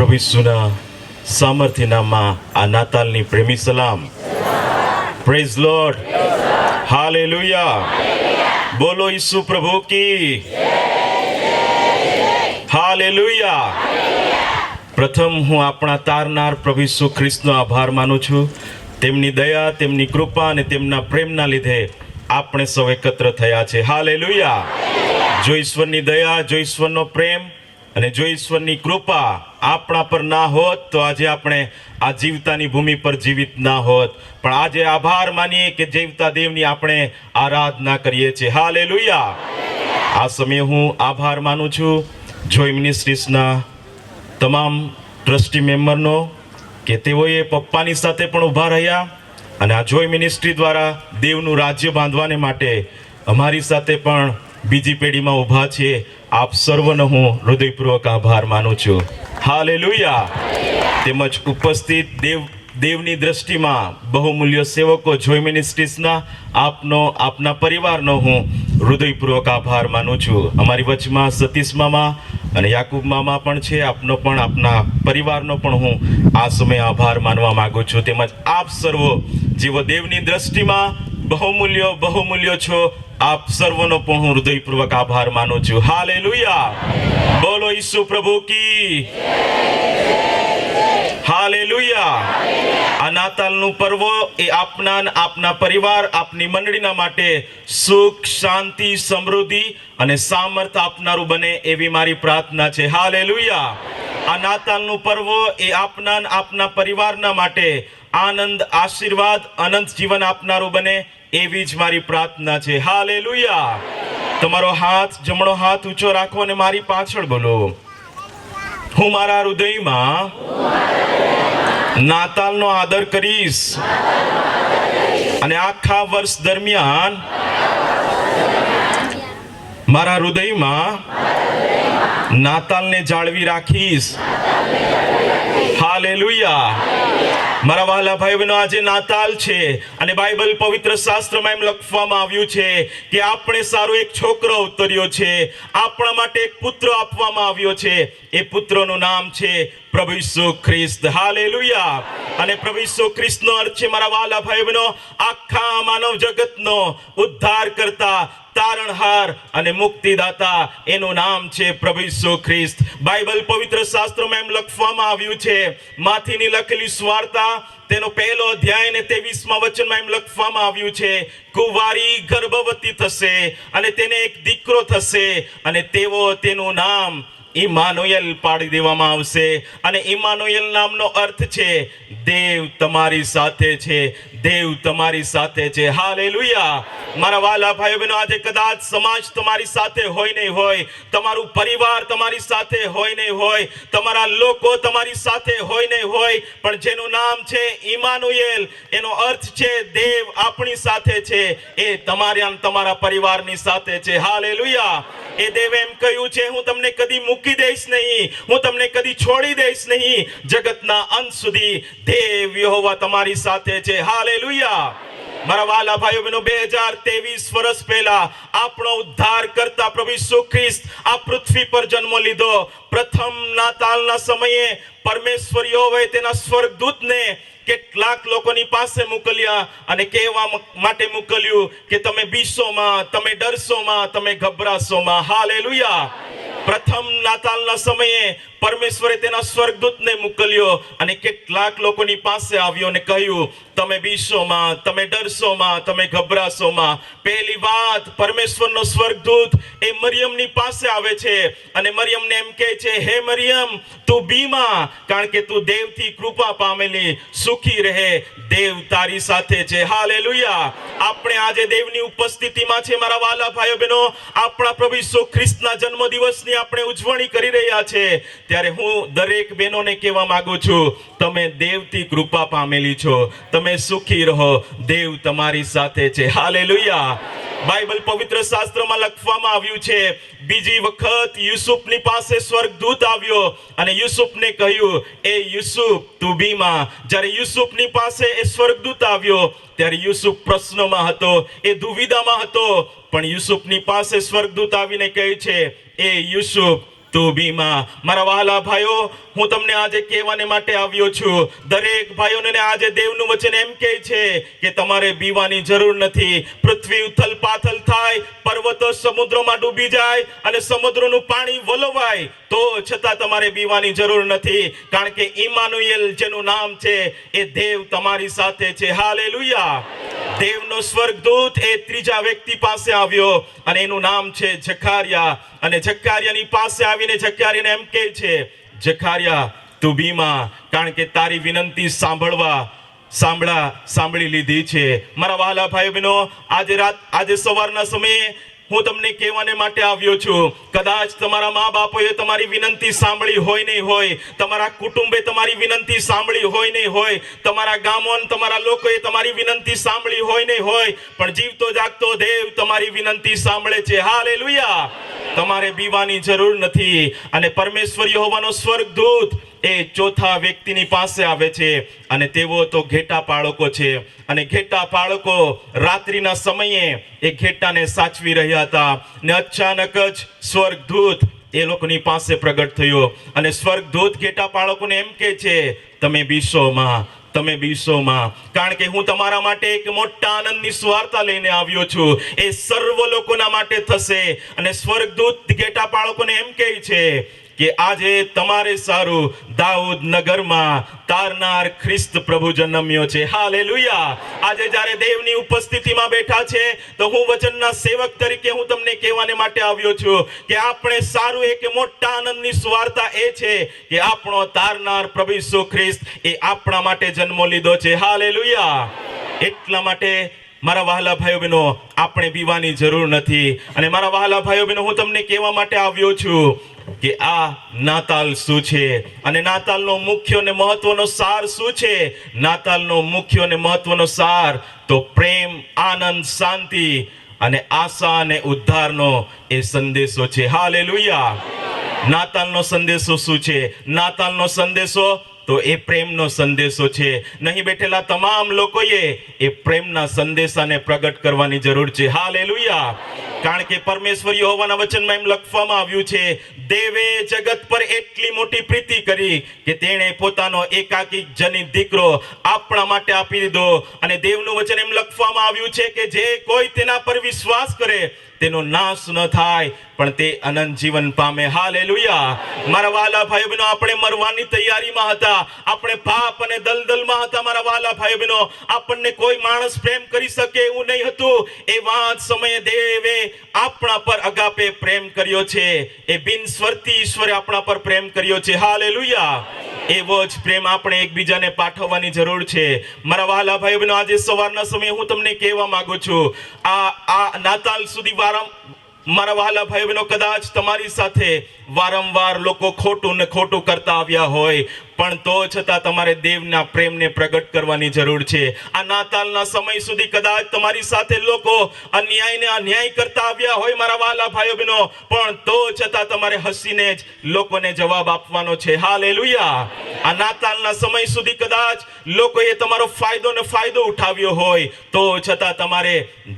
પ્રભુ ઈસુના સામર્થ્ય નામમાં આ નાતાલની પ્રેમી સલામ. Praise lord, hallelujah. બોલો ઈસુ પ્રભુ કી હાલેલુયા. પ્રથમ હું આપણા તારનાર પ્રભુ ઈસુ ખ્રિસ્તનો આભાર માનું છું. તેમની દયા, તેમની કૃપા અને તેમના પ્રેમના લીધે આપણે સૌ એકત્ર થયા છે. હાલેલુયા. જો ઈશ્વરની દયા, જો ઈશ્વરનો પ્રેમ અને જો ઈશ્વરની કૃપા આપણા પર ના હોત તો આજે આપણે આ જીવતાની ભૂમિ પર જીવિત ના હોત. પણ આજે આભાર માનીએ કે જીવતા દેવની આપણે આરાધના કરીએ છીએ. હાલેલુયા. આ સમયે હું આભાર માનું છું જોય મિનિસ્ટ્રીઝના તમામ ટ્રસ્ટી મેમ્બરનો કે તેઓએ પપ્પાની સાથે પણ ઊભા રહ્યા અને આ જોય મિનિસ્ટ્રી દ્વારા દેવનું રાજ્ય બાંધવાને માટે અમારી સાથે પણ બીજી પેઢીમાં ઊભા છે. આપ સર્વનો હું હૃદયપૂર્વક આભાર માનું છું. હાલેલુયા. તેમજ ઉપસ્થિત દેવની દ્રષ્ટિમાં બહુમૂલ્ય સેવકો જોય મિનિસ્ટ્રીઝના આપના પરિવારનો હું હૃદયપૂર્વક આભાર માનું છું. અમારી વચમાં સતીશ મામા અને યાકુબ મામા પણ છે. આપનો પણ આપના પરિવારનો પણ હું આ સમયે આભાર માનવા માંગુ છું. તેમજ આપ સર્વો જેવો દેવની દ્રષ્ટિમાં બહુમૂલ્ય છો, આપ સર્વનો પણ હું હૃદયપૂર્વક આભાર માનું છું. હાલેલુયા. બોલો ઈસુ પ્રભુ કી હાલેલુયા. આ નાતાલનું પર્વ એ આપના પરિવાર, આપની મંડળીના માટે સુખ, શાંતિ, સમૃદ્ધિ અને સામર્થ્ય આપનારું બને એવી મારી પ્રાર્થના છે. હાલેલુયા. આ નાતાલનું પર્વ એ આપના પરિવારના માટે આનંદ, આશીર્વાદ, અનંત જીવન આપનારું બને એવી જ મારી પ્રાર્થના છે. હાલેલુયા. તમારો જમણો હાથ ઊંચો રાખો અને મારી પાછળ બોલો. હું મારા હૃદયમાં નાતાલનો આદર કરીશ અને આખા વર્ષ દરમિયાન મારા હૃદયમાં નાતાલને જાળવી રાખીશ. હાલેલુયા. મારા વહાલા ભાઈ બહેનો, આજે નાતાલ છે અને બાઇબલ પવિત્ર શાસ્ત્રમાં એમ લખવામાં આવ્યું છે કે આપણે સારો એક છોકરો ઉતર્યો છે, આપણા માટે એક પુત્ર આપવામાં આવ્યો છે. એ પુત્રનું નામ છે પ્રભુ ઈસુ ખ્રિસ્ત. હાલેલુયા. અને પ્રભુ ઈસુ ખ્રિસ્તનો અર્થ છે મારા વહાલા ભાઈ બહેનો આખા માનવ જગતનો ઉદ્ધાર કરતા, તારણહાર અને મુક્તિદાતા. એનું નામ છે પ્રભુ ઈસુ ખ્રિસ્ત. બાઇબલ પવિત્ર શાસ્ત્રમાં એમ લખવામાં આવ્યું છે, માથીની લખેલી સુવાર્તા તેનો 1 અધ્યાય અને 23માં વચનમાં એમ લખવામાં આવ્યું છે, કુંવારી ગર્ભવતી થશે અને તેને એક દીકરો થશે અને તેનું નામ ઇમાનુએલ પાડી દેવામાં આવશે. અને ઇમાનુએલ નામનો અર્થ છે દેવ તમારી સાથે છે. દેવ તમારી સાથે છે. હાલેલુયા. મારા વાલા ભાઈઓ બહેનો, આજે કદાચ સમાજ તમારી સાથે હોય નહીં હોય, તમારું પરિવાર તમારી સાથે હોય નહીં હોય, તમારા લોકો તમારી સાથે હોય નહીં હોય, પણ જેનું નામ છે ઇમાનુએલ, એનો અર્થ છે દેવ આપણી સાથે છે. એ તમારા પરિવારની સાથે છે. હાલેલુયા. એ દેવે એમ કહ્યું છે, હું તમને કદી મૂકી દઈશ નહીં, હું તમને કદી છોડી દઈશ નહીં. જગતના અંત સુધી દેવ યહોવા તમારી સાથે છે. હાલેલુયા. મારા વાલા ભાઈઓ બહેનો, 2023 વર્ષ પહેલા આપણો ઉદ્ધાર કરતા પ્રભુ ઈસુ ખ્રિસ્ત આ પૃથ્વી પર જન્મ લીધો. પ્રથમ નાતાલના સમયે પરમેશ્વર યહોવાએ તેના સ્વર્ગદૂતને કેટલાક લોકોની પાસે મોકલ્યા અને કહેવા માટે મોકલ્યું કે તમે બીસોમાં, તમે ડરશોમાં, તમે ગભરાશોમાં. હાલેલુયા. પ્રથમ નાતાલના સમયે પરમેશ્વરે તેના સ્વર્ગદૂતને મોકલ્યો અને કેટલાક લોકોની પાસે આવ્યો અને કહ્યું તમે બીસોમાં, તમે ડરશોમાં, તમે ગભરાશોમાં. પહેલી વાત, પરમેશ્વરનો સ્વર્ગદૂત એ મરિયમની પાસે આવે છે અને મરિયમને એમ કહે છે, હે મરિયમ, તું બીમા, કારણ કે તું દેવથી કૃપા પામેલી, સુખી રહે, દેવ તારી સાથે છે. હાલેલુયા. આપણે આજે દેવની ઉપસ્થિતિમાં છે મારા વાલા ભાઈઓ બહેનો. આપણા પ્રભુ ઈસુ ખ્રિસ્તના જન્મદિવસની આપણે ઉજવણી કરી રહ્યા છે. ત્યારે હું દરેક બહેનોને કહેવા માંગુ છું, તમે દેવથી કૃપા પામેલી છો, તમે સુખી રહો, દેવ તમારી સાથે છે. હાલેલુયા. બાઇબલ પવિત્ર શાસ્ત્રમાં લખવામાં આવ્યું છે, બીજી વખત યુસુફની પાસે સ્વર્ગદૂત આવ્યો અને યુસુફને કહ્યું, એ યુસુફ તું બીમા. જ્યારે યુસુફની પાસે એ સ્વર્ગદૂત આવ્યો ત્યારે યુસુફ પ્રશ્નોમાં હતો, એ દુવિધામાં હતો. પણ યુસુફની પાસે સ્વર્ગદૂત આવીને કહે છે, એ યુસુફ તું બીમાં. મારા વહાલા ભાઈઓ, હું તમને આજે કહેવાને માટે આવ્યો છું, દરેક ભાઈઓને આજે દેવનું વચન એમ કહે છે કે તમારે બીવાની જરૂર નથી. પૃથ્વી ઉથલ પાથલ થાય, પર્વતો સમુદ્રમાં ડૂબી જાય અને સમુદ્રનું પાણી વલોવાય, તો છતાં તમારે બીવાની જરૂર નથી, કારણ કે ઇમાનુએલ જેનું નામ છે એ દેવ તમારી સાથે છે. હાલેલુયા. દેવનો સ્વર્ગદૂત એ ત્રીજા વ્યક્તિ પાસે આવ્યો અને એનું નામ છે જકારિયા. અને જકારિયાની પાસે આવીને જકારિયાને એમ કહે છે, જકારિયા તું બીમાં, કારણ કે તારી વિનંતી સાંભળી લીધી છે. મારા વહાલા ભાઈ બહેનો, આજે સવારના સમયે હું તમને કહેવાને માટે આવ્યો છું, કદાચ તમારા મા બાપોએ તમારી વિનંતી સાંભળી હોય નહીં હોય, તમારા કુટુંબે તમારી વિનંતી સાંભળી હોય નહીં હોય, તમારા ગામોન તમારા લોકોએ તમારી વિનંતી સાંભળી હોય નહીં હોય, પણ જીવતો જાગતો દેવ તમારી વિનંતી સાંભળે છે. હાલેલુયા. તમારે બીવાની જરૂર નથી. અને પરમેશ્વર યહોવાનો સ્વર્ગદૂત એ ચોથા વ્યક્તિની પાસે આવે છે અને તેઓ તો ઘેટા પાળકો છે. અને ઘેટા પાળકો રાત્રિના સમયે એ ઘેટાને સાચવી રહ્યા હતા ને અચાનક જ સ્વર્ગદૂત એ લોકોની પાસે પ્રગટ થયો અને સ્વર્ગદૂત ઘેટા પાળકોને એમ કહે છે, તમે બીસોમાં, તમે બીસોમાં, કારણ કે હું તમારા માટે એક મોટા આનંદની સુવાર્તા લઈને આવ્યો છું. એ સર્વ લોકોના માટે થશે. અને સ્વર્ગદૂત ઘેટા પાળકોને એમ કહે છે કે આજે તમારે સારું દાઉદ નગરમાં તારનાર ખ્રિસ્ત પ્રભુ જન્મ્યો છે. હાલેલુયા. આજે જ્યારે દેવની ઉપસ્થિતિમાં બેઠા છે, તો હું વચનના સેવક તરીકે હું તમને કહેવાને માટે આવ્યો છું કે આપણે સારું એક મોટા આનંદની સુવાર્તા એ છે કે આપણો તારનાર પ્રભુ ઈસુ ખ્રિસ્ત એ આપણા માટે જન્મ લીધો છે. હાલેલુયા. એટલા માટે મારા વહાલા ભાઈઓ બહેનો, આપણે બીવાની જરૂર નથી. અને મારા વહાલા ભાઈઓ બહેનો, હું તમને કહેવા માટે આવ્યો છું કે આ નાતાલ શું છે અને નાતાલનો મુખ્ય અને મહત્વનો સાર શું છે. નાતાલનો મુખ્ય અને મહત્વનો સાર તો પ્રેમ, આનંદ, શાંતિ અને આશા અને ઉદ્ધારનો એ સંદેશો છે. હાલેલુયા. નાતાલનો સંદેશો શું છે? નાતાલનો સંદેશો તો એ પ્રેમનો સંદેશો છે. નહીં બેઠેલા તમામ લોકોએ એ પ્રેમના સંદેશાને પ્રગટ કરવાની જરૂર છે. હાલેલુયા. કારણ કે પરમેશ્વર યહોવાના વચનમાં એમ લખવામાં આવ્યું છે, દેવે જગત પર એટલી મોટી પ્રીતિ કરી કે તેણે પોતાનો એકાકી જનિત દીકરો આપણા માટે આપી દીધો. અને દેવનું વચન એમ લખવામાં આવ્યું છે કે જે કોઈ તેના પર વિશ્વાસ કરે તેનો નાશ ન થાય, પણ તે અનંત જીવન પામે. હાલેલુયા. મારા વાલા ભાઈઓ બહેનો, આપણે મરવાની તૈયારીમાં હતા, આપણે પાપ અને દલદલમાં હતા. મારા વાલા ભાઈઓ બહેનો, આપણને કોઈ માણસ પ્રેમ કરી શકે એવું નહીં હતું. એવા જ સમયે દેવે આપણા પર અગાપે પ્રેમ કર્યો છે. એ બિનસ્વાર્થી ઈશ્વરે આપણા પર પ્રેમ કર્યો છે. હાલેલુયા. એવો જ પ્રેમ આપણે એકબીજાને પાઠવવાની જરૂર છે. મારા વહાલા ભાઈઓ બહેનો, આજે સવારના સમયે હું તમને કહેવા માંગુ છું, આ નાતાલ સુધી મારા વહાલા ભાઈઓ બહેનો, કદાચ તમારી સાથે વારંવાર લોકો ખોટું ને ખોટું કરતા આવ્યા હોય, પણ તો છતાં તમારે દેવના પ્રેમને પ્રગટ કરવાની જરૂર છે. આ નાતાલના સમય સુધી કદાચ તમારી સાથે લોકો અન્યાય કરતા આવ્યા હોય મારા વહાલા ભાઈઓ બહેનો, પણ તો છતાં તમારે હસીને જ લોકોને જવાબ આપવાનો છે. હાલેલુયા. આ નાતાલના સમય સુધી કદાચ લોકોએ તમારો ફાયદો ઉઠાવ્યો હોય, તો છતાં તમારે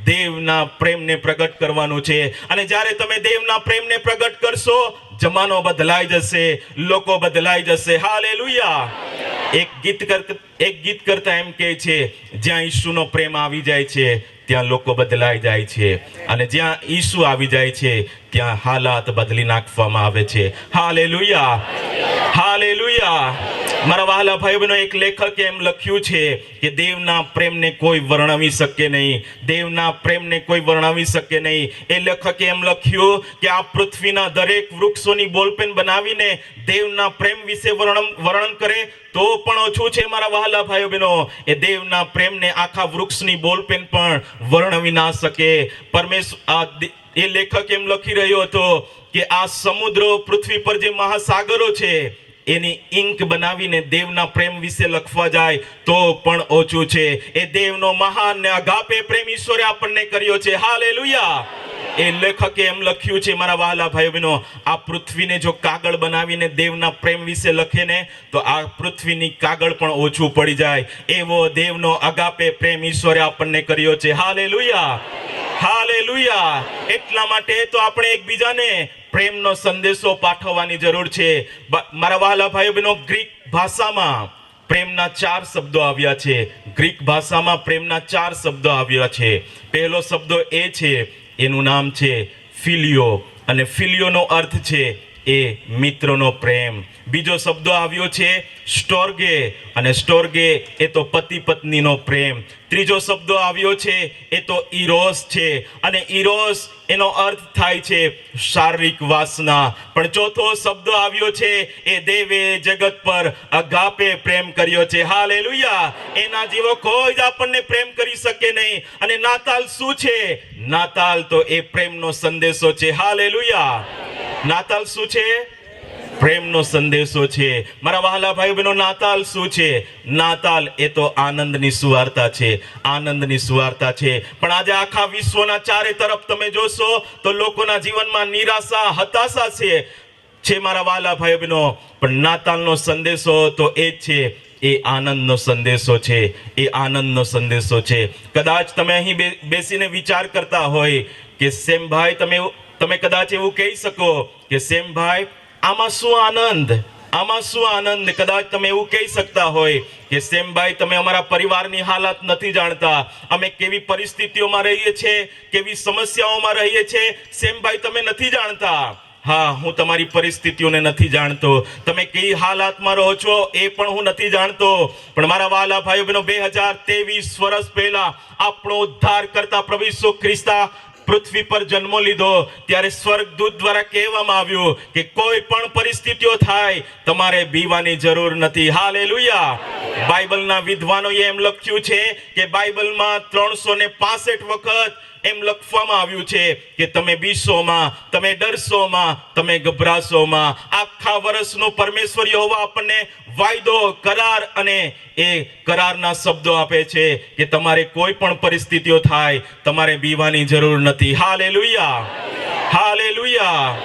દેવના પ્રેમને પ્રગટ કરવાનું છે. અને જ્યારે તમે દેવના પ્રેમને પ્રગટ કરશો, જમાનો બદલાઈ જશે, લોકો બદલાઈ જશે. હાલેલુયા. એક ગીત કરતા એમ કહે છે, જ્યાં ઈસુનો પ્રેમ આવી જાય છે ત્યાં લોકો બદલાઈ જાય છે, અને જ્યાં ઈસુ આવી જાય છે ત્યાં હાલાત બદલી નાખવામાં આવે છે. હાલેલુયા. હાલેલુયા. મારા વહાલા ભાઈ બહેનો, એક લેખકે એમ લખ્યું છે કે દેવના પ્રેમને કોઈ વર્ણવી શકે નહીં. દેવના પ્રેમને કોઈ વર્ણવી શકે નહીં. એ લેખકે એમ લખ્યું કે આ પૃથ્વીના દરેક વૃક્ષોની બોલપેન બનાવીને દેવના પ્રેમ વિશે વર્ણન કરે તો પણ ઓછું છે. મારા વહાલા ભાઈઓ બહેનો, એ દેવના પ્રેમને આખા વૃક્ષની બોલપેન પણ વર્ણવી ના શકે. એ લેખક એમ લખી રહ્યો હતો કે આ સમુદ્રો, પૃથ્વી પર જે મહાસાગરો છે, એની ઇંક બનાવીને દેવના પ્રેમ વિશે લખવા જાય તો પણ ઓછું છે. એ દેવનો મહાન ને અગાપે પ્રેમ ઈશ્વરે આપણને કર્યો છે. હાલેલુયા. એ લેખકે એમ લખ્યું છે, મારા વહાલા ભાઈઓ બહેનો, આ પૃથ્વીને જો કાગળ બનાવીને દેવના પ્રેમ વિશે લખે ને, તો આ પૃથ્વીની કાગળ પણ ઓછું પડી જાય. એવો દેવનો અગાપે પ્રેમ ઈશ્વરે આપણને કર્યો છે. હાલેલુયા. હાલેલુયા. એટલા માટે તો આપણે એકબીજાને પ્રેમનો સંદેશો પાઠવવાની જરૂર છે. મારા વહાલા ભાઈઓ બહેનો, ગ્રીક ભાષામાં પ્રેમના 4 શબ્દો આવ્યા છે. ગ્રીક ભાષામાં પ્રેમના 4 શબ્દો આવ્યા છે. પહેલો શબ્દ એ છે, એનું નામ છે ફિલિયો, અને ફિલિયોનો અર્થ છે એ મિત્રનો પ્રેમ. બીજો શબ્દ આવ્યો છે સ્ટોર્ગે, અને સ્ટોર્ગે એ તો પતિ પત્નીનો પ્રેમ. ત્રીજો શબ્દ આવ્યો છે એ તો ઈરોસ છે, અને ઈરોસ એનો અર્થ થાય છે શારીરિક વાસના. પણ ચોથો શબ્દ આવ્યો છે એ દેવે જગત પર અગાપે પ્રેમ કર્યો છે. હાલેલુયા. એના જેવો કોઈ જ આપણને પ્રેમ કરી શકે નહીં. અને નાતાલ શું છે? નાતાલ તો એ પ્રેમનો સંદેશો છે. હાલેલુયા. નાતાલ શું છે? પ્રેમનો સંદેશો છે. મારા વહાલા ભાઈઓ બહેનો, નાતાલ શું છે? નાતાલ એ તો આનંદની સુવાર્તા છે. આનંદની સુવાર્તા છે. પણ આજે આખા વિશ્વના ચારે તરફ તમે જોશો તો લોકોના જીવનમાં નિરાશા, હતાશા છે મારા વહાલા ભાઈઓ બહેનો. પણ નાતાલનો સંદેશો તો એ જ છે, એ આનંદનો સંદેશો છે. એ આનંદનો સંદેશો છે. કદાચ તમે અહીં બેસીને વિચાર કરતા હોય કે સેમભાઈ, તમે કદાચ એવું કહી શકો કે સેમભાઈ, આમાં શું આનંદ, આમાં શું આનંદ? કદાચ તમે એવું કહી શકતા હોય કે સેમભાઈ, તમે અમારા પરિવારની હાલત નથી જાણતા, અમે કેવી પરિસ્થિતિઓમાં રહીએ છીએ, કેવી સમસ્યાઓમાં રહીએ છીએ, સેમભાઈ તમે નથી જાણતા. હા, હું તમારી પરિસ્થિતિઓને નથી જાણતો, તમે કઈ હાલાતમાં રહો છો એ પણ હું નથી જાણતો. પણ મારા વહાલા ભાઈઓ બહેનો, 2023 વર્ષ પહેલા આપણો ઉદ્ધાર કરતા પ્રભુ ઈસુ ખ્રિસ્તા પૃથ્વી પર જન્મ લીધો ત્યારે સ્વર્ગદૂત દ્વારા કહેવામાં આવ્યું કે કોઈ પણ પરિસ્થિતિઓ થાય, તમારે બીવાની જરૂર નથી. હાલેલુયા. બાઇબલના વિદ્વાનોએ એમ લખ્યું છે કે બાઇબલમાં 365 વખત એમ લખવામાં આવ્યું છે કે તમે બીસોમાં, તમે ડરશોમાં, તમે ગભરાશોમાં. આખા વર્ષનો પરમેશ્વર યહોવા આપણને વાયદો, કરાર અને એ કરારના શબ્દો આપે છે કે તમારે કોઈ પણ પરિસ્થિતિઓ થાય, તમારે બીવાની જરૂર નથી. હાલેલુયા. હાલેલુયા.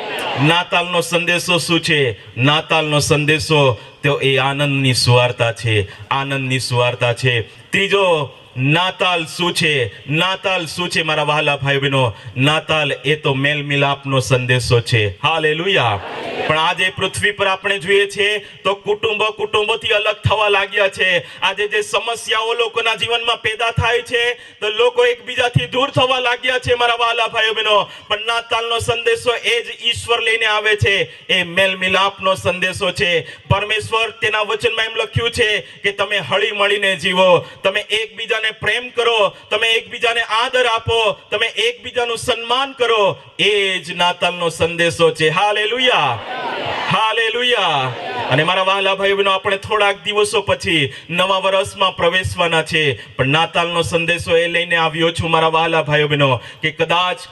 નાતાલનો સંદેશો શું છે? નાતાલનો સંદેશો તો એ આનંદની સુવાર્તા છે. આનંદની સુવાર્તા છે. ત્રીજો, નાતાલ શું છે? નાતાલ શું છે મારા વહાલા ભાઈ બહેનો? નાતાલ એ તો મેલ મિલાપનો સંદેશો છે. હાલેલુયા. પણ આજે પૃથ્વી પર આપણે જોઈએ છે તો કુટુંબોથી અલગ થવા લાગ્યા છે. આજે જે સમસ્યાઓ લોકોના જીવનમાં પેદા થાય છે તો લોકો એકબીજાથી દૂર થવા લાગ્યા છે મારા વહાલા ભાઈઓ બહેનો. પણ નાતાલનો સંદેશો એ જ ઈશ્વર લઈને આવે છે, એ મેલ મિલાપનો સંદેશો છે. પરમેશ્વર તેના વચનમાં એમ લખ્યું છે કે તમે હળી મળીને જીવો, તમે એકબીજાને પ્રેમ કરો, તમે એકબીજાને આદર આપો, તમે એકબીજાનું સન્માન કરો. એ જ નાતાલનો સંદેશો છે. હાલેલુયા. હાલેલુયા. અને મારા વહાલા ભાઈઓ બહેનો, આપણે થોડાક દિવસો પછી નવા વર્ષમાં પ્રવેશવાના છે. પણ નાતાલનો સંદેશો એ લઈને આવ્યો છું મારા વહાલા ભાઈઓ બહેનો કે કદાચ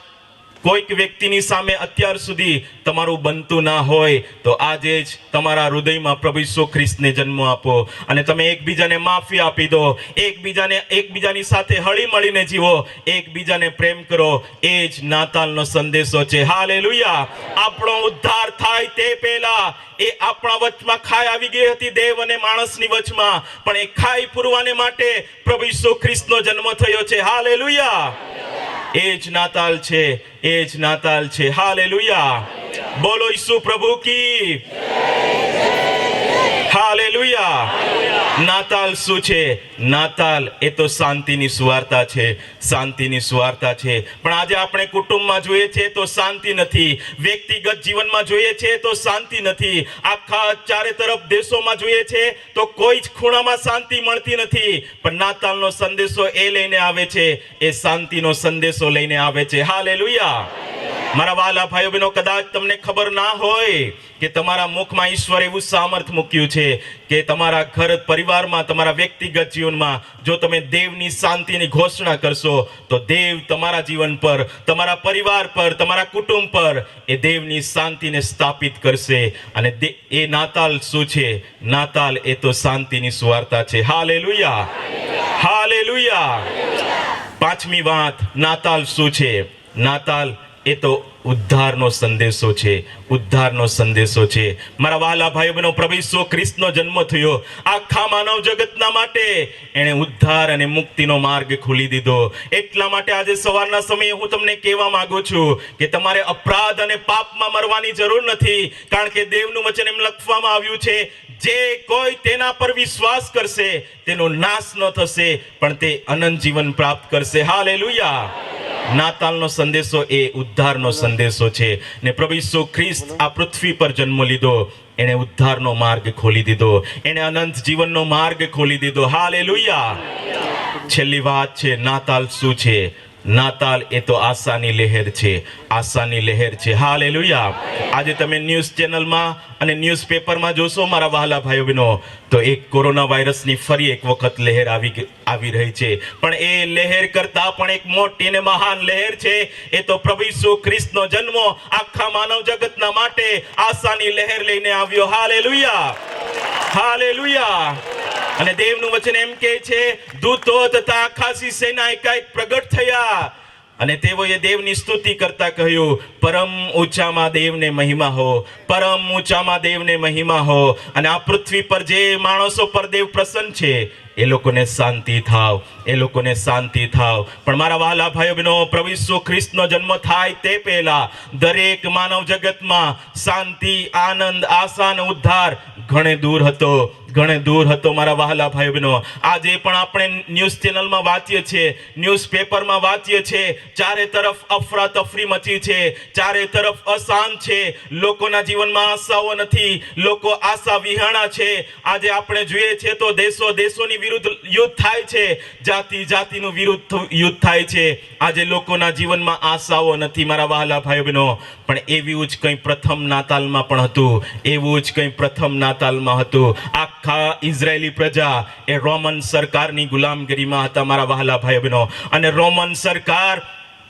કોઈક વ્યક્તિની સામે અત્યાર સુધી તમારું બનતું ના હોય તો આજે જ તમારા હૃદયમાં પ્રભુ ઈસુ ખ્રિસ્તને જન્મ આપો અને તમે એકબીજાને માફી આપી દો. એકબીજાની સાથે હળી મળીને જીવો, એકબીજાને પ્રેમ કરો. એ જ નાતાલનો સંદેશો છે. હાલેલુયા. આપણો ઉદ્ધાર થાય તે પહેલા એ આપણા વચમાં ખાઈ આવી ગઈ હતી, દેવ અને માણસની વચમાં. પણ એ ખાઈ પૂરવાને માટે પ્રભુ ઈસુ ખ્રિસ્તનો જન્મ થયો છે. હાલેલુયા. એ જ નાતાલ છે. એ જ નાતાલ છે. હાલેલુયા. બોલો ઈસુ પ્રભુ કી. હાલેલુયા. નાતાલ શું છે? નાતાલ એ તો શાંતિની સુવાર્તા છે. શાંતિની સુવાર્તા છે. પણ આજે આપણે કુટુંબમાં જોઈએ છે તો શાંતિ નથી, વ્યક્તિગત જીવનમાં જોઈએ છે તો શાંતિ નથી, આખા ચારે તરફ દેશોમાં જોઈએ છે તો કોઈ જ ખૂણામાં શાંતિ મળતી નથી. પણ નાતાલનો સંદેશો એ લઈને આવે છે, એ શાંતિનો સંદેશો લઈને આવે છે. હાલેલુયા. મારા વહાલા ભાઈઓ બહેનો, કદાચ તમને ખબર ના હોય કે તમારા મુખમાં ઈશ્વર એવું સામર્થ મૂક્યું છે કે તમારા ઘર પરિવારમાં, તમારા વ્યક્તિગત જીવનમાં જો તમે દેવની શાંતિની ઘોષણા કરશો તો દેવ તમારા જીવન પર, તમારા પરિવાર પર, તમારા કુટુંબ પર એ દેવની શાંતિને સ્થાપિત કરશે. અને એ નાતાલ શું છે? નાતાલ એ તો શાંતિની સુવાર્તા છે. હાલેલુયા. હાલેલુયા. પાંચમી વાત, નાતાલ શું છે? નાતાલ એ તો ઉદ્ધારનો સંદેશો છે, ઉદ્ધારનો સંદેશો છે. મારા વહાલા ભાઈઓ બહેનો, પ્રભુ ઈસુ ખ્રિસ્તનો જન્મ થયો આખા માનવ જગતના માટે. એણે ઉદ્ધાર અને મુક્તિનો માર્ગ ખોલી દીધો. એટલા માટે આજે સવારના સમયે હું તમને કહેવા માંગુ છું કે તમારે અપરાધ અને પાપમાં મરવાની જરૂર નથી, કારણ કે દેવનું વચન એમ લખવામાં આવ્યું છે, જે કોઈ તેના પર વિશ્વાસ કરશે તેનો નાશ ન થશે, પણ તે અનંત જીવન પ્રાપ્ત કરશે. હાલેલુયા. નાતાલનો સંદેશો એ ઉદ્ધારનો સંદેશો છે. ને પ્રભુ ઈસુ ખ્રિસ્ત આ પૃથ્વી પર જન્મ લીધો, એણે ઉદ્ધારનો માર્ગ ખોલી દીધો, એણે અનંત જીવનનો માર્ગ ખોલી દીધો. હાલેલુયા. છેલ્લી વાત છે, નાતાલ શું છે? નાતાલ એ તો આશાની લહેર છે, આશાની લહેર છે. હાલેલુયા. આજે તમે ન્યૂઝ ચેનલમાં અને ન્યૂઝપેપરમાં જોશો મારા વહાલા ભાઈઓ બહેનો, તો એક કોરોના વાયરસની ફરી એક વખત લહેર આવી રહી છે. પણ એ લહેર કરતા પણ એક મોટી અને મહાન લહેર છે. એ તો પ્રભુ ઈસુ ખ્રિસ્તનો જન્મ આખા માનવ જગતના માટે આશાની લહેર લઈને આવ્યો. હાલેલુયા. હાલેલુયા. અને દેવનું વચન એમ કહે છે, દૂતો તથા આકાશી સેના એકાએક પ્રગટ થયા અને તેઓએ દેવની સ્તુતિ કરતા કહ્યું, પરમ ઊંચામાં દેવને મહિમા હો, પરમ ઊંચામાં દેવને મહિમા હો. અને આ પૃથ્વી પર જે માણસો પર દેવ પ્રસન્ન છે એ લોકોને શાંતિ થાવ, એ લોકોને શાંતિ થાવ. પણ મારા વહાલા ભાઈઓ બહેનો, પ્રભુ ઈસુ ખ્રિસ્તનો જન્મ થાય તે પહેલા દરેક માનવ જગતમાં શાંતિ, આનંદ, આશા અને ઉદ્ધાર ઘણે દૂર હતો, ઘણે દૂર હતો મારા વહાલા ભાઈઓ બહેનો. આજે પણ આપણે ન્યૂઝ ચેનલમાં વાંચીએ છીએ, ન્યૂઝપેપરમાં વાંચીએ છીએ, ચારે તરફ અફરાતફરી મચી છે, ચારે તરફ અશાંત છે, લોકોના જીવનમાં આશાઓ નથી, લોકો આશા વિહાણા છે. આજે આપણે જોઈએ છીએ તો દેશો દેશોની વિરુદ્ધ યુદ્ધ થાય છે, જાતિ જાતિનું વિરુદ્ધ યુદ્ધ થાય છે. આજે લોકોના જીવનમાં આશાઓ નથી મારા વહાલા ભાઈઓ બહેનો. પણ એવું જ કંઈ પ્રથમ નાતાલમાં પણ હતું, એવું જ કંઈ પ્રથમ નાતાલમાં હતું. આખા ઇઝરાયેલી પ્રજા એ રોમન સરકારની ગુલામગીરીમાં હતા મારા વહાલા ભાઈઓ બહેનો. અને રોમન સરકાર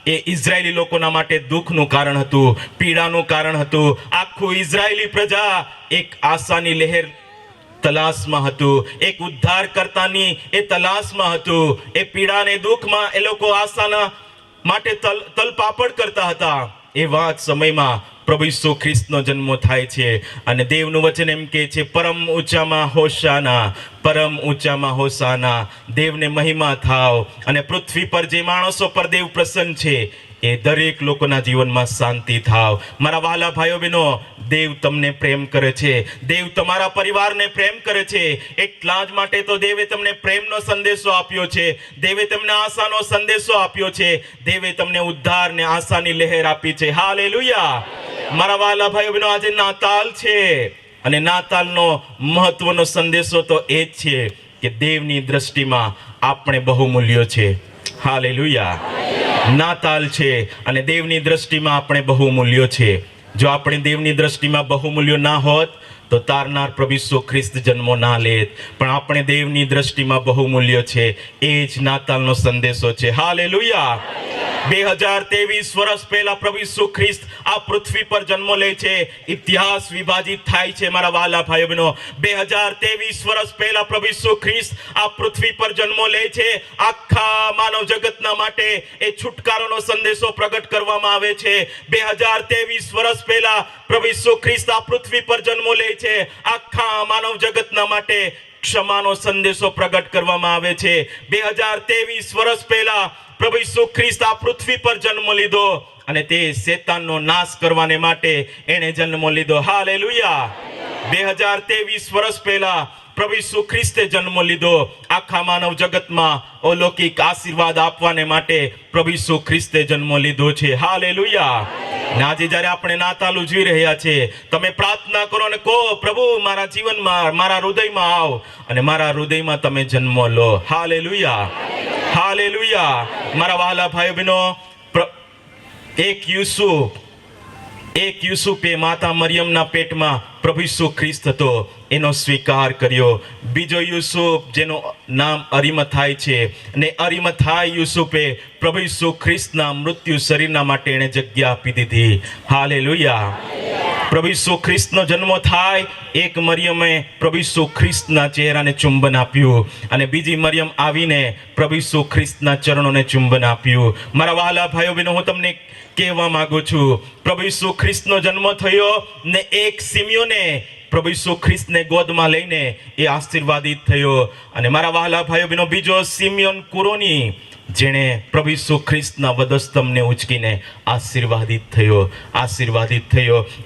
એ ઇઝરાયેલી લોકોના માટે દુઃખનું કારણ હતું, પીડાનું કારણ હતું. આખું ઇઝરાયેલી પ્રજા એક આશાની લહેર તલાશમાં હતું, એક ઉદ્ધાર કરતાની એ તલાશમાં હતું. એ પીડાને દુઃખમાં એ લોકો આશાના માટે તલપાપડ કરતા હતા. એવા જ સમયમાં પ્રભુ ઈસુ ખ્રિસ્તનો જન્મ થાય છે. અને દેવનું વચન એમ કહે છે, પરમ ઊંચામાં હોશાના, પરમ ઊંચામાં હોશાના. દેવને મહિમા થાવ. અને પૃથ્વી પર જે માણસો પર દેવ પ્રસન્ન છે એ દરેક લોકોના જીવનમાં શાંતિ થાવ. મારા વહાલા ભાઈઓ બહેનો, દેવ તમને પ્રેમ કરે છે, દેવ તમારા પરિવારને પ્રેમ કરે છે. એટલા જ માટે તો દેવે તમને પ્રેમનો સંદેશો આપ્યો છે, દેવે તમને આશાનો સંદેશો આપ્યો છે, દેવે તમને ઉદ્ધાર ને આશાની લહેર આપી છે. હાલેલુયા. મારા વહાલા ભાઈઓ બહેનો, આજે નાતાલ છે અને નાતાલનો મહત્વનો સંદેશો તો એ જ છે કે દેવની દ્રષ્ટિમાં આપણે બહુમૂલ્યો છે. હાલેલુયા. નાતાલ છે અને દેવની દ્રષ્ટિમાં આપણે બહુમૂલ્યો છે. જો આપણે દેવની દ્રષ્ટિમાં બહુમૂલ્યો ના હોત તો તારનાર પ્રભુ ઈસુ ખ્રિસ્ત જન્મો ના લેત. પણ આપણે દેવની દ્રષ્ટિમાં બહુમૂલ્ય છે. એ જ નાતાલનો સંદેશો છે. હાલેલુયા. 2023 વર્ષ પહેલા પ્રભુ ઈસુ ખ્રિસ્ત આ પૃથ્વી પર જન્મ લે છે. ઇતિહાસ વિભાજિત થાય છે મારા વહાલા ભાઈઓ બહેનો. 2023 વર્ષ પહેલા પ્રભુ ઈસુ ખ્રિસ્ત આ પૃથ્વી પર જન્મ લે છે. આખા માનવ જગતના માટે એ છુટકારોનો સંદેશો પ્રગટ કરવામાં આવે છે. 2023 વર્ષ પહેલા પ્રભુ ઈસુ ખ્રિસ્ત આ પૃથ્વી પર જન્મ લે છે. આખા માનવ જગતના માટે ક્ષમાનો સંદેશો પ્રગટ કરવામાં આવે છે. 2023 વર્ષ પહેલા પ્રભુ ઈસુ ખ્રિસ્ત આ પૃથ્વી પર જન્મ લીધો અને તે શેતાનનો નાશ કરવાને માટે એણે જન્મ લીધો. હાલેલુયા. 2023 વર્ષ પહેલા પ્રભુ ઈસુ ખ્રિસ્તે જન્મ લીધો આખા માનવ જગતમાં અલૌકિક આશીર્વાદ આપવાને માટે પ્રભુ ઈસુ ખ્રિસ્તે જન્મ લીધો છે. હાલેલુયા. આજે જ્યારે આપણે નાતાલ ઉજવી રહ્યા છે, તમે પ્રાર્થના કરો અને કહો, પ્રભુ મારા જીવનમાં, મારા હૃદયમાં આવ અને મારા હૃદયમાં તમે જન્મ લો. હાલેલુયા. હાલેલુયા. મારા વહાલા ભાઈઓ બહેનો, એક યુસુફે માતા મરિયમના પેટમાં પ્રભુ ઈસુ ખ્રિસ્ત હતો, એનો સ્વીકાર કર્યો. બીજો યુસુફ જેનું નામ અરિમથાય છે, અને અરિમથાય યુસુફે પ્રભુ ઈસુ ખ્રિસ્તના મૃત્યુ શરીરના માટે એણે જગ્યા આપી દીધી. હાલેલુયા. પ્રભુ ઈસુ ખ્રિસ્તનો જન્મ થાય, એક મરિયમે પ્રભુ ઈસુ ખ્રિસ્તના ચહેરાને ચુંબન આપ્યું અને બીજી મરિયમ આવીને પ્રભુ ઈસુ ખ્રિસ્તના ચરણોને ચુંબન આપ્યું. મારા વહાલા ભાઈઓ બહેનો, હું તમને કહેવા માંગુ છું, પ્રભુ ઈસુ ખ્રિસ્તનો જન્મ થયો ને એક સિમિયોને પ્રભુ ઈસુ ખ્રિસ્તને ગોદમાં લઈને એ આશીર્વાદિત થયો. અને મારા વહાલા ભાઈઓ બહેનો, બીજો સિમિયોન કુરોની, જેણે પ્રભુ ઈસુ ખ્રિસ્તના વધસ્તંભને ઉંચકીને આશીર્વાદિત થયો.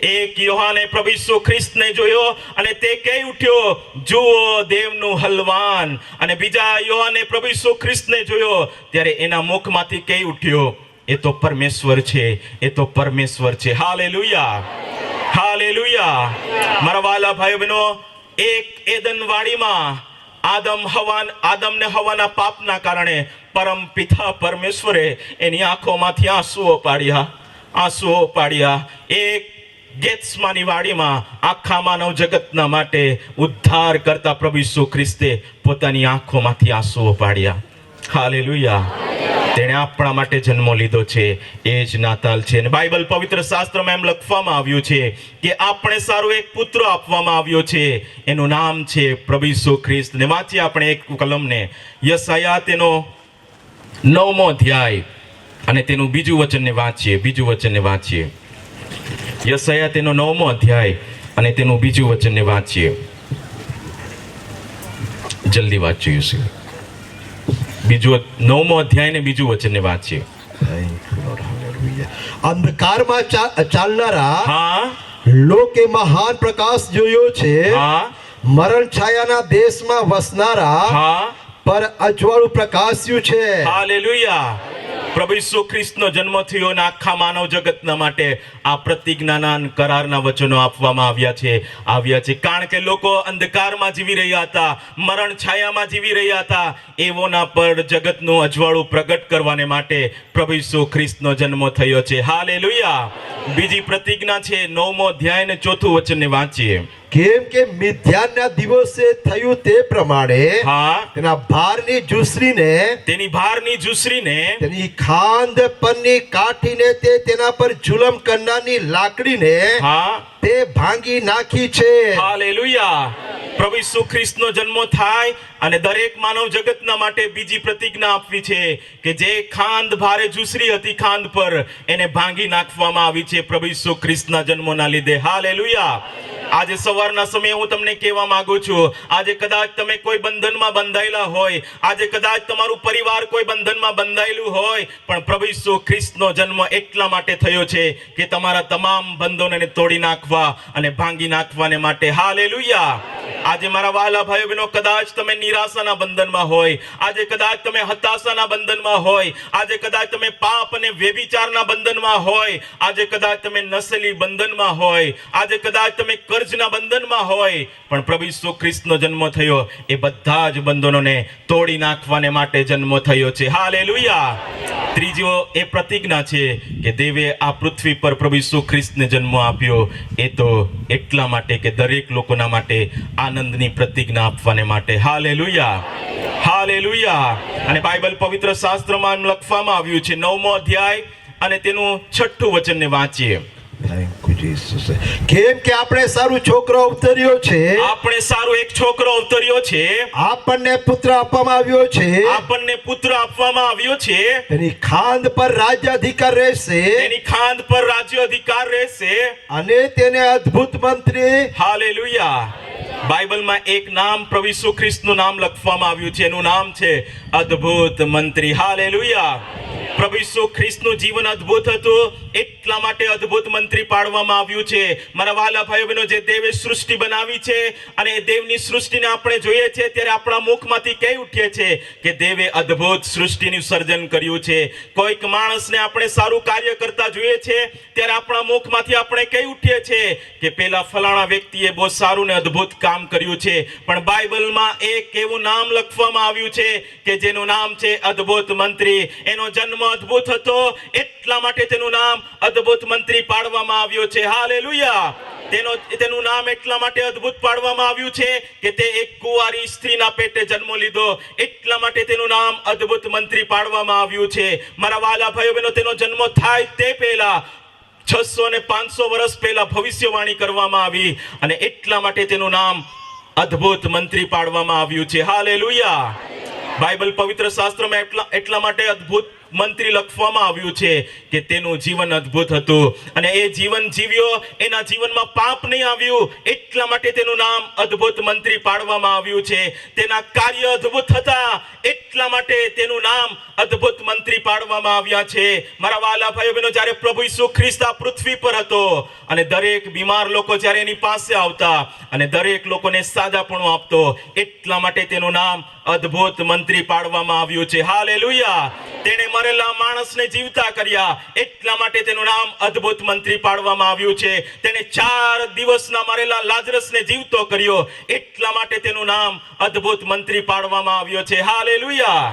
એક યોહાને પ્રભુ ઈસુ ખ્રિસ્તને જોયો અને તે કહી ઉઠ્યો, જુઓ દેવનું હલવાન. અને બીજા યોહાને પ્રભુ ઈસુ ખ્રિસ્તને જોયો ત્યારે એના મુખમાંથી કહી ઉઠ્યો, એ તો પરમેશ્વર છે, એ તો પરમેશ્વર છે. Hallelujah, hallelujah. મારા વાલા ભાઈઓ બહેનો, એક એદન વાડીમાં આદમ ને હવાના પાપના કારણે પરમ પિતા પરમેશ્વરે એની આંખોમાંથી આંસુઓ પાડ્યા. એક ગેત્સમાની વાડીમાં આખા માનવ જગતના માટે ઉદ્ધાર કરતા પ્રભુ ઈસુ ખ્રિસ્તે પોતાની આંખોમાંથી આંસુઓ પાડ્યા. હાલેલુયા. તેણે આપણા માટે જન્મ લીધો છે, એ જ નાતાલ છે. અને બાઇબલ પવિત્ર શાસ્ત્રમાં એમ લખવામાં આવ્યું છે કે આપણે સારો એક પુત્ર આપવામાં આવ્યો છે, એનું નામ છે પ્રભુ ઈસુ ખ્રિસ્ત. ને વાંચીએ આપણે એક કલમને, યશાયા તેનો 9મો અધ્યાય અને તેનું બીજું વચનને વાંચીએ. યશાયા તેનો 9મો અધ્યાય અને તેનું બીજું વચનને વાંચીએ. જલ્દી વાંચીએ. યુસુફ, બીજું 9મો અધ્યાય ને બીજું વચનને વાંચીએ. અંધકારમાં ચાલનારા હા, લોકે મહાન પ્રકાશ જોયો છે. હા, મરણ છાયાના દેશમાં વસનારા હા, પર અજવાળું પ્રકાશ્યું છે. હાલેલુયા. પ્રભુ ઈસુ ખ્રિસ્તનો જન્મ થયો અને આખા માનવ જગતના માટે આ પ્રતિજ્ઞાના કરારના વચનો આપવામાં આવ્યા છે. કારણ કે લોકો અંધકારમાં જીવી રહ્યા હતા, મરણ છાયામાં જીવી રહ્યા હતા, એવોના પર જગતનું અજવાળું પ્રગટ કરવાને માટે પ્રભુ ઈસુ ખ્રિસ્તનો જન્મ થયો છે. હાલેલુયા. બીજી પ્રતિજ્ઞા છે 9મો અધ્યાય ને 4થું વચનને વાંચીએ. કેમ કે મિથ્યાના દિવસે થયું તે પ્રમાણે હા, તેની ભારની જુસરીને તેની ખાંદ પરની કાઠીને તેના પર જુલમ કરનારની લાકડીને હા, તે ભાંગી નાખી છે. હાલેલુયા. પ્રભુ ઈસુ ખ્રિસ્તનો જન્મ થાય અને દરેક માનવ જગતના માટે બીજી પ્રતિજ્ઞા આપવી છે કે જે ખાંદ ભારે જુસરી હતી ખાંદ પર, એને ભાંગી નાખવામાં આવી છે પ્રભુ ઈસુ ખ્રિસ્તના જન્મના લીધે. હાલેલુયા. આજે સવારના સમયે હું તમને કહેવા માંગુ છું, આજે કદાચ તમે કોઈ બંધનમાં બંધાયેલા હોય, આજે કદાચ તમારું પરિવાર કોઈ બંધનમાં બંધાયેલું હોય, પણ પ્રભુ ઈસુ ખ્રિસ્તનો જન્મ એટલા માટે થયો છે કે તમારા તમામ બંધનોને તોડી નાખવા અને ભાંગી નાખવાને માટે. હાલેલુયા. આજે મારા વહાલા ભાઈઓ બહેનો, કદાચ તમે નિરાશાના બંધનમાં હોય, આજે કદાચ તમે હતાશાના બંધનમાં હોય, આજે કદાચ તમે પાપ અને વ્યભિચારના બંધનમાં હોય, આજે કદાચ તમે નસલી બંધનમાં હોય, આજે કદાચ તમે કર્જના બંધનમાં હોય, પણ પ્રભુ ઈસુ ખ્રિસ્તનો જન્મ થયો એ બધા જ બંધનોને તોડી નાખવાને માટે જન્મ થયો છે. હાલેલુયા. ત્રીજો એ પ્રતિજ્ઞા છે કે દેવે આ પૃથ્વી પર પ્રભુ ઈસુ ખ્રિસ્તને જન્મ આપ્યો, એ તો એટલા માટે કે દરેક લોકોના માટે આનંદની પ્રતિજ્ઞા આપવાને માટે. Hallelujah, hallelujah. અને બાઇબલ પવિત્ર શાસ્ત્રમાં લખવામાં આવ્યું છે 9મો અધ્યાય અને તેનું 6થું વચનને વાંચીએ. કેમ કે આપણે સારું છોકરો અવતર્યો છે, આપણે સારો એક છોકરો અવતર્યો છે, આપણને પુત્ર આપવામાં આવ્યો છે, તેની ખાંદ પર રાજ્ય અધિકાર રહેશે, અને તેને અદ્ભુત મંત્રી. હાલેલુયા. બાઇબલમાં એક નામ પ્રભુ ઈસુ ખ્રિસ્તનું નામ લખવામાં આવ્યું છે, એનું નામ છે અદ્ભુત મંત્રી. હાલેલુયા. પ્રભુ ઈસુ ખ્રિસ્તનું જીવન અદ્ભુત હતું, એટલા માટે અદ્ભુત મંત્રી પાડવામાં આવ્યું છે. મારા વહાલા ભાઈઓ બહેનો, જે દેવે સૃષ્ટિ બનાવી છે અને એ દેવની સૃષ્ટિને આપણે જોઈએ છે ત્યારે આપણા મુખમાંથી કહી ઉઠીએ છે કે દેવે અદ્ભુત સૃષ્ટિનું સર્જન કર્યું છે. કોઈક માણસને આપણે સારું કાર્ય કરતા જોઈએ છે ત્યારે આપણા મુખમાંથી આપણે કહી ઉઠીએ છે કે પેલા ફલાણા વ્યક્તિએ બહુ સારું ને અદ્ભુત કામ કર્યું છે. પણ બાઇબલમાં એક એવું નામ લખવામાં આવ્યું છે કે જેનું નામ છે અદ્ભુત મંત્રી. એનો જન્મ અદ્ભુત હતો, એટલા માટે તેનું નામ અદ્ભુત મંત્રી પાડવામાં આવ્યો છે. હાલેલુયા. તેનું નામ એટલા માટે અદ્ભુત પાડવામાં આવ્યું છે કે તે એક કુંવારી સ્ત્રીના પેટે જન્મ લીધો, એટલા માટે તેનું નામ અદ્ભુત મંત્રી પાડવામાં આવ્યું છે. મારા વાલા ભાઈઓ બહેનો, તેનો જન્મ થાય તે પહેલા 600 અને 500 વર્ષ પહેલા ભવિષ્યવાણી કરવામાં આવી અને એટલા માટે તેનું નામ અદ્ભુત મંત્રી પાડવામાં આવ્યું છે. હાલેલુયા. બાઇબલ પવિત્ર શાસ્ત્રમાં એટલા માટે અદ્ભુત મંત્રી લખવામાં આવ્યું છે કે તેનું જીવન અદ્ભુત હતું અને એ જીવન જીવ્યો, એના જીવનમાં પાપ નહીં આવ્યું, એટલા માટે તેનું નામ અદ્ભુત મંત્રી પાડવામાં આવ્યું છે. તેના કાર્ય અદ્ભુત હતા, એટલા માટે તેનું નામ અદ્ભુત મંત્રી પાડવામાં આવ્યા છે. મારા વાલા ભાઈઓ બહેનો, જ્યારે પ્રભુ ઈસુ ખ્રિસ્ત આ પૃથ્વી પર હતો અને દરેક બીમાર લોકો જ્યારે એની પાસે આવતા અને દરેક લોકોને સાજાપણું આપતો, એટલા માટે તેનું નામ અદ્ભુત મંત્રી પાડવામાં આવ્યું છે. હાલેલુયા. તેણે મરેલા માણસને જીવતા કર્યા, એટલા માટે તેનું નામ અદ્ભુત મંત્રી પાડવામાં આવ્યું છે. તેણે 4 દિવસના મરેલા લાજરસને જીવતો કર્યો, એટલા માટે તેનું નામ અદ્ભુત મંત્રી પાડવામાં આવ્યો છે. હાલેલુયા.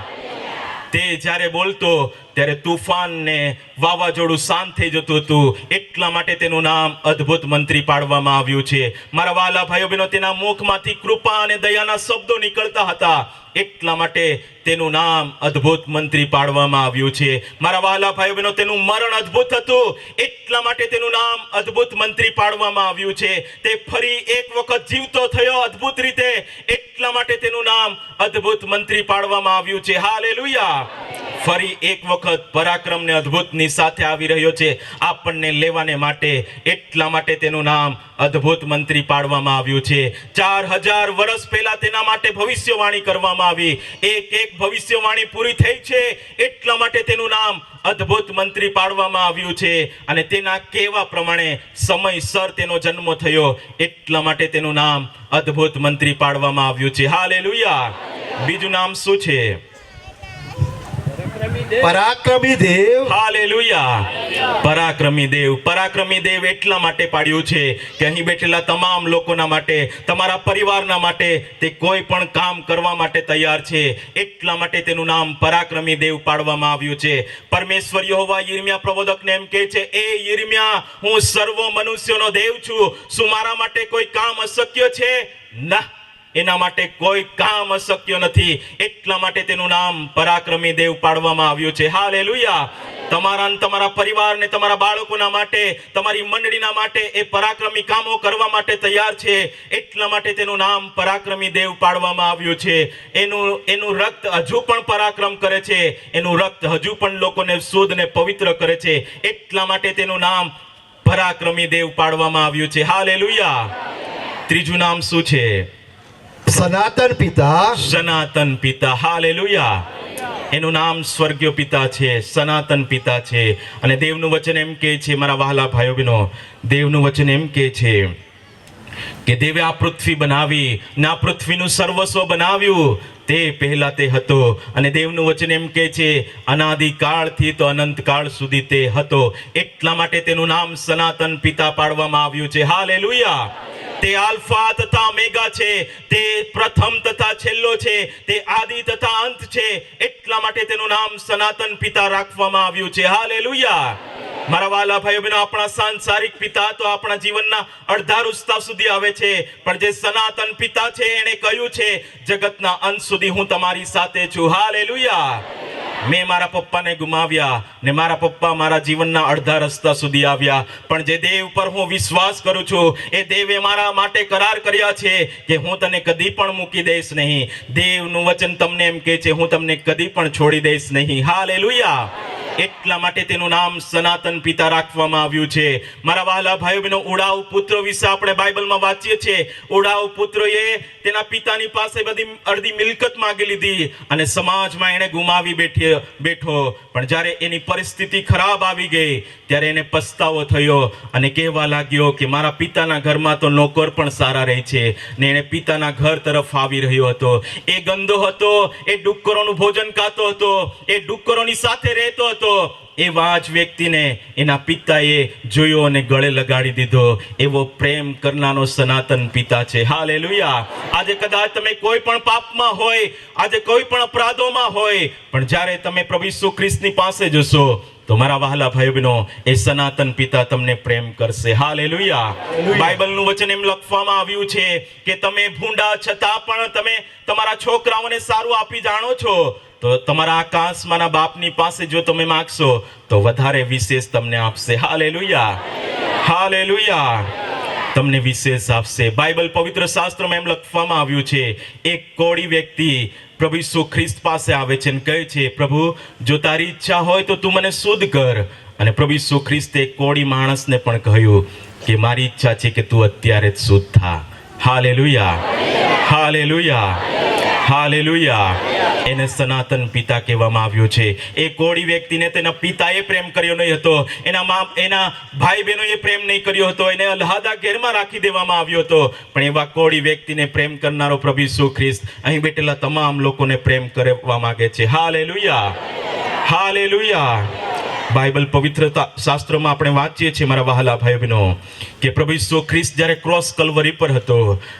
તે જ્યારે બોલતો ત્યારે તુફાન ને વાવાઝોડું શાંત થઈ જતું હતું, એટલા માટે તેનું નામ અદ્ભુત મંત્રી પાડવામાં આવ્યું છે. મારા વાલા ભાઈઓ બહેનો, તેના મુખમાંથી કૃપા અને દયાના શબ્દો નીકળતા હતા, એટલા માટે તેનું નામ અદ્ભુત મંત્રી પાડવામાં આવ્યું છે. મારા વાલા ભાઈઓ બહેનો, તેનું મરણ અદ્ભુત હતું, એટલા માટે તેનું નામ અદ્ભુત મંત્રી પાડવામાં આવ્યું છે. તે ફરી એક વખત જીવતો થયો અદ્ભુત રીતે, એટલા માટે તેનું નામ અદ્ભુત મંત્રી પાડવામાં આવ્યું છે. હાલેલુયા. ફરી એક વખત પરાક્રમને અદ્ભુતની સાથે આવી રહ્યો છે આપણને લેવાને માટે, એટલા માટે તેનું નામ અદ્ભુત મંત્રી પાડવામાં આવ્યું છે. 4000 વર્ષ પહેલા તેના માટે ભવિષ્યવાણી કરવામાં આવી, એક ભવિષ્યવાણી પૂરી થઈ છે, એટલા માટે તેનું નામ અદ્ભુત મંત્રી પાડવામાં આવ્યું છે. અને તેના કહેવા પ્રમાણે સમયસર તેનો જન્મ થયો, એટલા માટે તેનું નામ અદ્ભુત મંત્રી પાડવામાં આવ્યું છે. હાલેલુયા. બીજું નામ શું છે? પરાક્રમી દેવ. હાલેલુયા. પરાક્રમી દેવ. પરાક્રમી દેવ એટલા માટે પાડ્યું છે કે અહીં બેઠેલા તમામ લોકોના માટે, તમારા પરિવારના માટે તે કોઈ પણ કામ કરવા માટે તૈયાર છે, એટલા માટે તેનું નામ પરાક્રમી દેવ પાડવામાં આવ્યું છે. પરમેશ્વર યહોવા યિર્મયાહ પ્રબોધકને એમ કહે છે, એ યિર્મયાહ, હું સર્વ મનુષ્યનો દેવ છું, શું મારા માટે કોઈ કામ અશક્ય છે? ના, એના માટે કોઈ કામ અશક્ય નથી, એટલા માટે તેનું નામ પરાક્રમી દેવ પાડવામાં આવ્યું છે. હાલેલુયા. તમારા અને તમારા પરિવાર ને તમારા બાળકોના માટે, તમારી મંડળીના માટે એ પરાક્રમી કામો કરવા માટે તૈયાર છે, એટલા માટે તેનું નામ પરાક્રમી દેવ પાડવામાં આવ્યું છે. એનું રક્ત હજુ પણ પરાક્રમ કરે છે, એનું રક્ત હજુ પણ લોકોને શુદ્ધ ને પવિત્ર કરે છે, એટલા માટે તેનું નામ પરાક્રમી દેવ પાડવામાં આવ્યું છે. હાલેલુયા. ત્રીજું નામ શું છે? સનાતન પિતા. સનાતન પિતા. હાલેલુયા. એનું નામ સ્વર્ગીય પિતા છે, સનાતન પિતા છે. અને દેવનું વચન એમ કહે છે, મારા વહાલા ભાઈઓ બહેનો, દેવનું વચન એમ કહે છે કે દેવે આ પૃથ્વી બનાવી ને આ પૃથ્વીનું સર્વસ્વ બનાવ્યું, તે પહેલા તે હતો. અને દેવનું વચન એમ કહે છે, અનાદિકાળથી તો અનંતકાળ સુધી તે હતો, એટલા માટે તેનું નામ સનાતન પિતા પાડવામાં આવ્યું છે. હાલેલુયા. તે આલ્ફા તથા ઓમેગા છે, તે પ્રથમ તથા છેલ્લો છે, તે આદિ તથા અંત છે, એટલા માટે તેનું નામ સનાતન પિતા રાખવામાં આવ્યું છે. હાલેલુયા. મારા વાલા ભાઈઓ બહેનો, આપણા સાંસારિક પિતા તો આપણા જીવનના અડધા રસ્તા સુધી આવે છે, પણ જે સનાતન પિતા છે એણે કહ્યું છે, જગતના અંત સુધી હું તમારી સાથે છું. હાલેલુયા. મેં મારા પપ્પાને ગુમાવ્યા ને મારા પપ્પા મારા જીવનના અડધા રસ્તા સુધી આવ્યા, પણ જે દેવ પર હું વિશ્વાસ કરું છું, એ દેવે મારા માટે કરાર કર્યા છે કે હું તને કદી પણ મૂકી દઈશ નહીં. દેવનું વચન તમને એમ કહે છે, હું તમને કદી પણ છોડી દઈશ નહીં. હાલેલુયા. એટલા માટે તેનું નામ સનાતન પિતા રાખવામાં આવ્યું છે. મારા વહાલા ભાઈઓ બહેનો, ઉડાવ પુત્ર વિશે આપણે બાઇબલમાં વાંચીએ છીએ. ઉડાવ પુત્રએ તેના પિતાની પાસે બધી અડધી મિલકત માંગી લીધી અને સમાજમાં એને ગુમાવી બેઠો, પણ જ્યારે એની પરિસ્થિતિ ખરાબ આવી ગઈ ત્યારે એને પસ્તાવો થયો અને કહેવા લાગ્યો કે મારા પિતાના ઘરમાં તો નોકર પણ સારા રહે છે, ને એને પિતાના ઘર તરફ આવી રહ્યો હતો. એ ગંદો હતો, એ ડુક્કરોનું ભોજન ખાતો હતો, એ ડુક્કરોની સાથે રહેતો હતો. એવા જ વ્યક્તિને એના પિતાએ જોયો અને ગળે લગાડી દીધો. એવો પ્રેમ કરનારો સનાતન પિતા છે. હાલેલુયા. આજે કદાચ તમે કોઈ પણ પાપમાં હોય, આજે કોઈ પણ અપરાધોમાં હોય, પણ જ્યારે તમે પ્રભુ ઈસુ ખ્રિસ્તની પાસે જશો તો મારા વહાલા ભાઈઓ બહેનો, એ સનાતન પિતા તમને પ્રેમ કરશે. હાલેલુયા. બાઇબલનું વચન એમ લખવામાં આવ્યું છે કે તમે ભૂંડા છતાં પણ તમે તમારા છોકરાઓને સારું આપી જાણો છો, તો તમારા આકાશમાંના બાપની પાસે જો તમે માગશો તો વધારે વિશેષ તમને આપશે. Hallelujah, hallelujah. તમને વિશેષ આપશે. બાઇબલ પવિત્ર શાસ્ત્રમાં એમ લખવામાં આવ્યું છે, એક કોળી વ્યક્તિ પ્રભુ ઈસુ ખ્રિસ્ત પાસે આવે છે અને કહે છે, પ્રભુ જો તારી ઈચ્છા હોય તો તું મને શુદ્ધ કર. અને પ્રભુ ઈસુ ખ્રિસ્તે કોળી માણસને પણ કહ્યું કે મારી ઈચ્છા છે કે તું અત્યારે જ શુદ્ધ થા. Hallelujah, hallelujah, hallelujah. એને સનાતન પિતા કહેવામાં આવ્યું છે. એ કોળી વ્યક્તિને તેના પિતાએ પ્રેમ કર્યો નહીં હતો, એના ભાઈ બહેનોએ પ્રેમ નહીં કર્યો હતો, એને અલહાદા ઘેરમાં રાખી દેવામાં આવ્યો હતો. પણ એવા કોળી વ્યક્તિને પ્રેમ કરનારો પ્રભુ ઈસુ ખ્રિસ્ત અહીં બેઠેલા તમામ લોકોને પ્રેમ કરવા માંગે છે. Hallelujah, hallelujah. બાઇબલ પવિત્ર શાસ્ત્રમાં આપણે વાંચીએ છીએ મારા વહાલા ભાઈ બહેનો કે પ્રભુ ઈસુ ખ્રિસ્ત જ્યારે ક્રોસ કલ્વરી પર હતો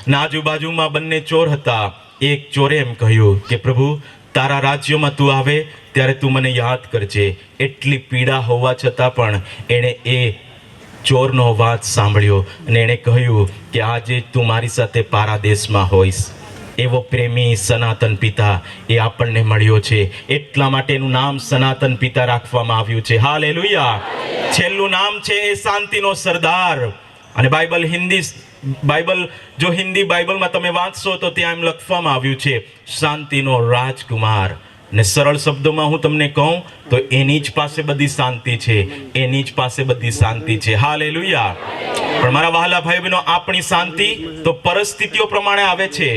ને આજુબાજુમાં બંને ચોર હતા, એક ચોરે એમ કહ્યું કે પ્રભુ તારા રાજ્યમાં તું આવે ત્યારે તું મને યાદ કરજે. એટલી પીડા હોવા છતાં પણ એણે એ ચોરનો વાત સાંભળ્યો અને એણે કહ્યું કે આજે તું મારી સાથે પારાદેશમાં હોઈશ. એવો પ્રેમી સનાતન પિતા એ આપણને મળ્યો છે. એટલા માટે એનું નામ સનાતન પિતા રાખવામાં આવ્યું છે. હાલેલુયા. છેલ્લું નામ છે એ શાંતિનો સરદાર. અને જો હિન્દી બાઇબલમાં તમે વાંચશો તો ત્યાં એમ લખવામાં આવ્યું છે શાંતિનો રાજકુમાર. ને સરળ શબ્દોમાં હું તમને કહું તો એની જ પાસે બધી શાંતિ છે, એની જ પાસે બધી શાંતિ છે. હાલેલુયા. પણ મારા વહાલા ભાઈ બહેનો, આપણી શાંતિ તો પરિસ્થિતિઓ પ્રમાણે આવે છે.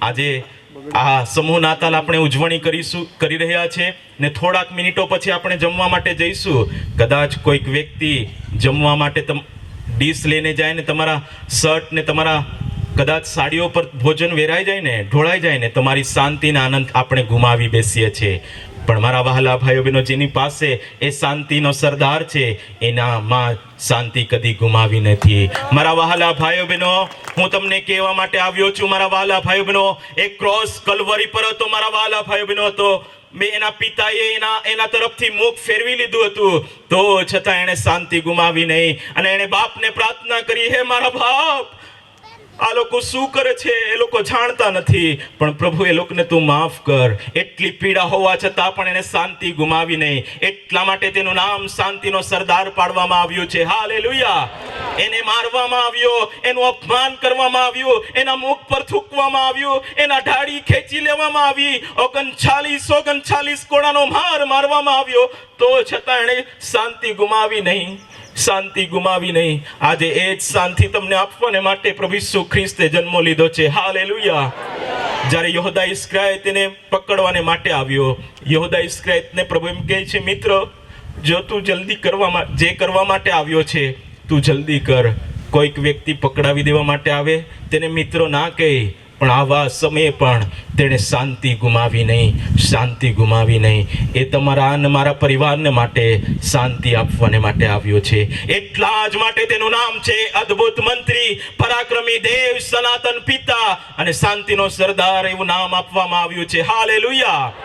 આજે આ સમૂહ નાતાલ આપણે ઉજવણી કરી રહ્યા છે ને થોડાક મિનિટો પછી આપણે જમવા માટે જઈશું. કદાચ કોઈક વ્યક્તિ જમવા માટે ડીશ લઈને જાય ને તમારા શર્ટ ને તમારા કદાચ સાડીઓ પર ભોજન વેરાઈ જાય ને, ઢોળાઈ જાય ને, તમારી શાંતિના આનંદ આપણે ગુમાવી બેસીએ છીએ. પણ મારા વહાલા ભાઈઓ બહેનો, જેની પાસે એ શાંતિનો સરદાર છે એનામાં શાંતિ કદી ગુમાવી નથી. મારા વહાલા ભાઈઓ બહેનો, હું તમને કહેવા માટે આવ્યો છું મારા વહાલા ભાઈઓ બહેનો, એક ક્રોસ કલ્વરી પર હતો મારા વહાલા ભાઈઓ બહેનો હતો. મેં એના પિતાએ એના તરફથી મુખ ફેરવી લીધું હતું, તો છતાં એણે શાંતિ ગુમાવી નહીં. અને એણે બાપને પ્રાર્થના કરી, હે મારા બાપ, આ લોકો શું કરે છે એ લોકો જાણતા નથી, પણ પ્રભુ એ લોકોને તું માફ કર. એટલી પીડા હોવા છતાં પણ એને શાંતિ ગુમાવી નહીં. એટલા માટે તેનું નામ શાંતિનો સરદાર પાડવામાં આવ્યું છે. હાલેલુયા. એને મારવામાં આવ્યો, એનું અપમાન કરવામાં આવ્યું, એના મુખ પર થૂકવામાં આવ્યું, એના દાઢી ખેંચી લેવામાં આવી, 39 કોડાનો માર મારવામાં આવ્યો, તો છતાં એણે શાંતિ ગુમાવી નહીં, શાંતિ ગુમાવી નહીં. આજે એ જ શાંતિ તમને આપવાને માટે પ્રભુ ઈસુ ખ્રિસ્તે જન્મ લીધો છે. હાલેલુયા. જ્યારે યહૂદા ઇસ્કરિયોત તેને પકડવાને માટે આવ્યો, યહૂદા ઇસ્કરિયોતને પ્રભુ એમ કહે છે, મિત્ર, જો તું જલ્દી જે કરવા માટે આવ્યો છે તું જલ્દી કર. કોઈક વ્યક્તિ પકડાવી દેવા માટે આવે તેને મિત્રો ના કહે, પણ આવા સમયે પણ તેણે શાંતિ ગુમાવી નહીં, શાંતિ ગુમાવી નહીં. એ તમારા અને મારા પરિવારને માટે શાંતિ આપવાને માટે આવ્યો છે. એટલા જ માટે તેનું નામ છે અદ્ભુત મંત્રી, પરાક્રમી દેવ, સનાતન પિતા અને શાંતિનો સરદાર. એવું નામ આપવામાં આવ્યું છે. હાલેલુયા.